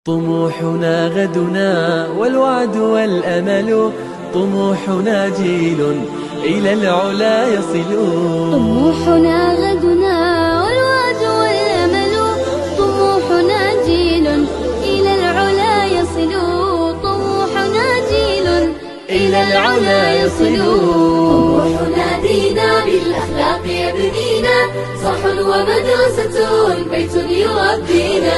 طموحنا غدنا والوعد والأمل، طموحنا جيل إلى العلا يصل. طموحنا غدنا والوعد والأمل، طموحنا جيل إلى العلا يصل. طموحنا جيل إلى العلا يصل. طموحنا دينا بالأخلاق يبنينا، صح ومدرسة بيت يربينا.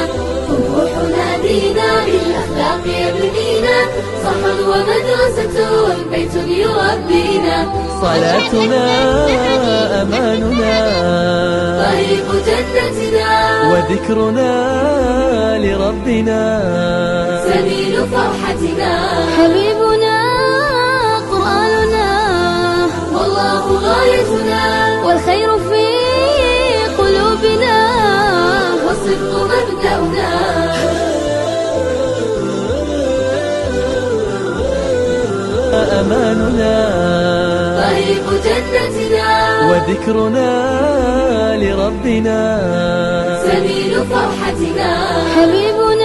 طموحنا دينا بالأخلاق يبنينا، صح ومدرسة بيت يربينا. صلاتنا أماننا، طريق جنتنا، وذكرنا لربنا سبيل فرحتنا. حبيبنا قرآننا، والله غايتنا، والخير في قلوبنا، والصدق مبدأنا. أماننا، طريق جنتنا، وذكرنا لربنا سبيل فرحتنا. حبيبنا